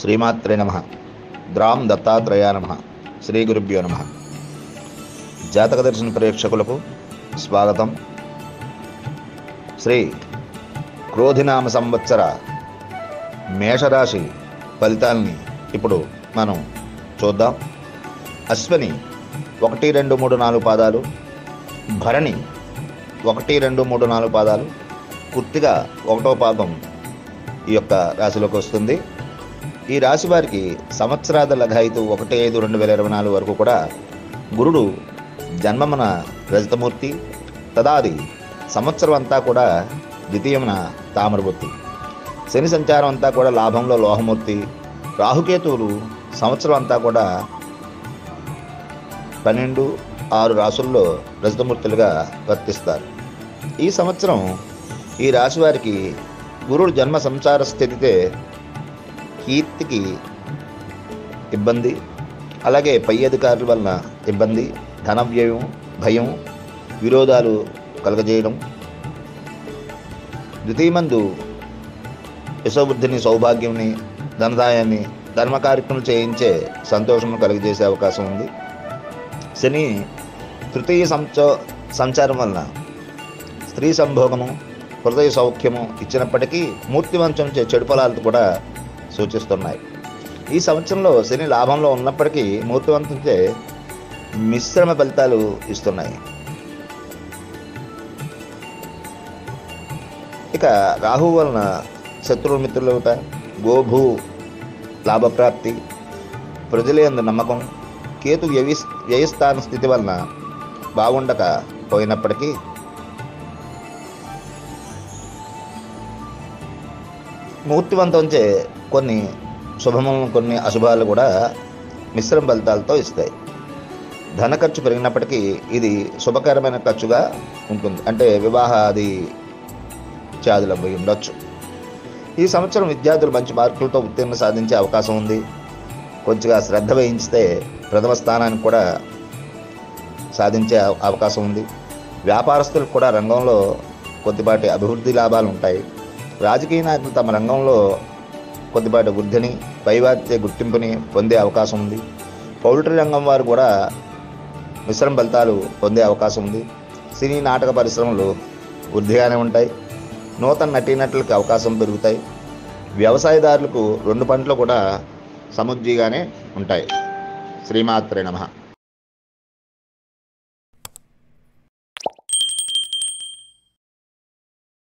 శ్రీమాత్రే నమ. ద్రాం దత్తాత్రేయ నమ. శ్రీ గురుభ్యో నమ. జాతక దర్శన ప్రేక్షకులకు స్వాగతం. శ్రీ క్రోధినామ సంవత్సర మేషరాశి ఫలితాలని ఇప్పుడు మనం చూద్దాం. అశ్విని 1, 2, 3, 4 పాదాలు, భరణి 1, 2, 3, 4 పాదాలు, పూర్తిగా 1వ పాదం ఈ యొక్క రాశిలోకి వస్తుంది. ఈ రాశి వారికి సంవత్సరాద లఘాయితు 1/5/2024 వరకు కూడా గురుడు జన్మమున రజతమూర్తి, తదాది సంవత్సరం అంతా కూడా ద్వితీయమున తామరమూర్తి, శని సంచారం అంతా కూడా లాభంలో లోహమూర్తి, రాహుకేతువులు సంవత్సరం అంతా కూడా 12, 6 రాసుల్లో రజతమూర్తులుగా వర్తిస్తారు. ఈ సంవత్సరం ఈ రాశి వారికి గురుడు జన్మ సంసార స్థితితే కీర్తికి ఇబ్బంది, అలాగే పై అధికారుల వలన ఇబ్బంది, ధన వ్యయం, భయం, విరోధాలు కలగజేయడం, ద్వితీయమందు యశోబుద్ధిని, సౌభాగ్యంని, ధనదాయాన్ని, ధర్మ కార్యక్రమాలు చేయించే సంతోషం కలిగజేసే అవకాశం ఉంది. శని తృతీయ సంచారం వలన స్త్రీ సంభోగము, హృదయ సౌఖ్యము ఇచ్చినప్పటికీ మూర్తివంచం చెడు ఫలాలు కూడా సూచిస్తున్నాయి. ఈ సంవత్సరంలో శని లాభంలో ఉన్నప్పటికీ మూర్తివంతంచే మిశ్రమ ఫలితాలు ఇస్తున్నాయి. ఇక రాహు వలన శత్రు మిత్రులవుట, గోభూ లాభప్రాప్తి, ప్రజలందు నమ్మకం, కేతు వ్యయస్థాన స్థితి వలన బాగుండక పోయినప్పటికీ మూర్తివంతంచే కొన్ని శుభములను, కొన్ని అశుభాలు కూడా మిశ్రమ ఫలితాలతో ఇస్తాయి. ధన ఖర్చు పెరిగినప్పటికీ ఇది శుభకరమైన ఖర్చుగా ఉంటుంది. అంటే వివాహాది త్యాదులు అవి ఉండొచ్చు. ఈ సంవత్సరం విద్యార్థులు మంచి మార్కులతో ఉత్తీర్ణ సాధించే అవకాశం ఉంది. కొంచెంగా శ్రద్ధ వహించితే ప్రథమ స్థానానికి కూడా సాధించే అవకాశం ఉంది. వ్యాపారస్తులకు కూడా రంగంలో కొద్దిపాటి అభివృద్ధి లాభాలు ఉంటాయి. రాజకీయ నాయకులు తమ రంగంలో కొద్దిపాటి వృద్ధిని, పైవారిచే గుర్తింపుని పొందే అవకాశం ఉంది. పౌల్ట్రీ రంగం వారు కూడా మిశ్రమ ఫలితాలు పొందే అవకాశం ఉంది. సినీ నాటక పరిశ్రమలు వృద్ధిగానే ఉంటాయి. నూతన నటీనటులకు అవకాశం పెరుగుతాయి. వ్యవసాయదారులకు 2 పంటలు కూడా సమృద్ధిగానే ఉంటాయి. శ్రీమాత్రే నమః.